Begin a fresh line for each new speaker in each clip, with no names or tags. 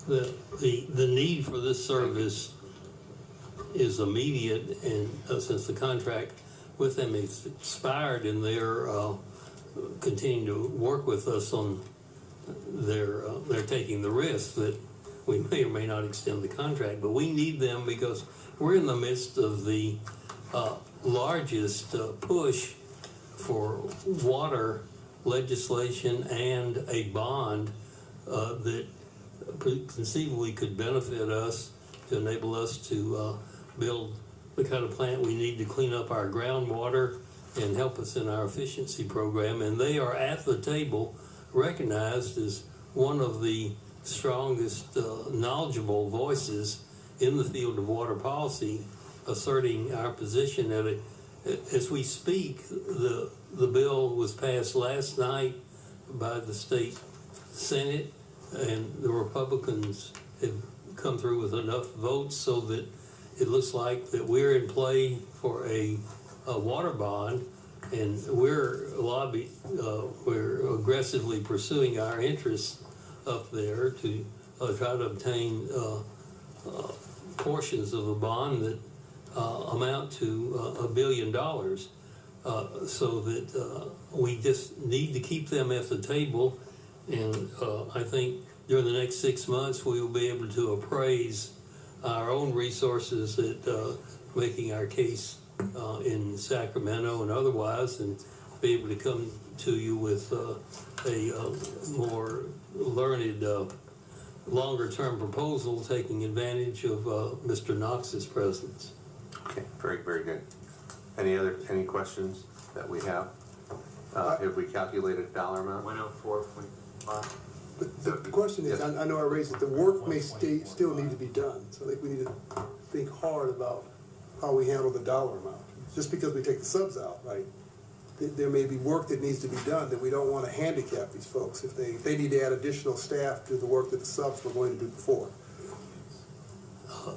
the need for this service is immediate, and since the contract with them is expired, and they're continuing to work with us on they're taking the risk that we may or may not extend the contract, but we need them because we're in the midst of the largest push for water legislation and a bond that conceivably could benefit us to enable us to build the kind of plant we need to clean up our groundwater and help us in our efficiency program. And they are at the table, recognized as one of the strongest knowledgeable voices in the field of water policy, asserting our position that as we speak, the bill was passed last night by the state Senate, and the Republicans have come through with enough votes so that it looks like that we're in play for a water bond, and we're aggressively pursuing our interests up there to try to obtain portions of a bond that amount to $1 billion, so that we just need to keep them at the table. And I think during the next 6 months we will be able to appraise our own resources at making our case in Sacramento and otherwise, and be able to come to you with a more learned, longer-term proposal, taking advantage of Mr. Knox's presence.
Okay, very, very good. Any questions that we have? Have we calculated dollar amount?
104.5.
But the question is, I know I raised it, the work may still need to be done. So I think we need to think hard about how we handle the dollar amount. Just because we take the subs out, right? There may be work that needs to be done that we don't want to handicap these folks if they need to add additional staff to the work that the subs were going to do before.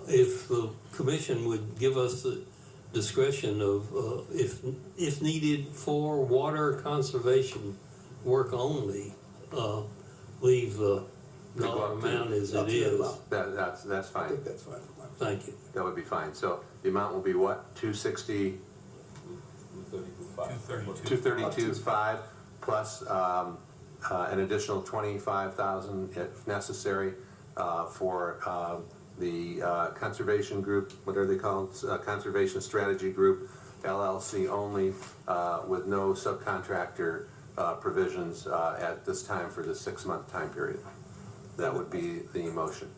If the commission would give us the discretion of, if needed for water conservation work only, leave the dollar amount as it is.
That's fine.
I think that's fine.
Thank you.
That would be fine. So the amount will be what? 260. 232.5 plus an additional 25,000 if necessary for the conservation group. What are they called? Conservation Strategy Group, LLC only, with no subcontractor provisions at this time for the 6-month time period. That would be the motion.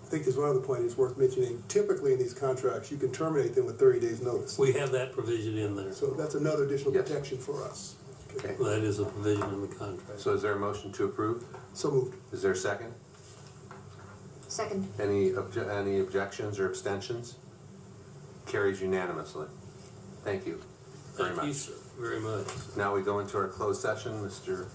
I think there's one other point that's worth mentioning. Typically in these contracts, you can terminate them with 30 days notice.
We have that provision in there.
So that's another additional
Yes.
protection for us.
Okay.
That is a provision in the contract.
So is there a motion to approve?
So moved.
Is there a second?
Second.
Any objections or abstentions? Carries unanimously. Thank you very much.
Thank you, sir, very much.
Now we go into our closed session. Mr.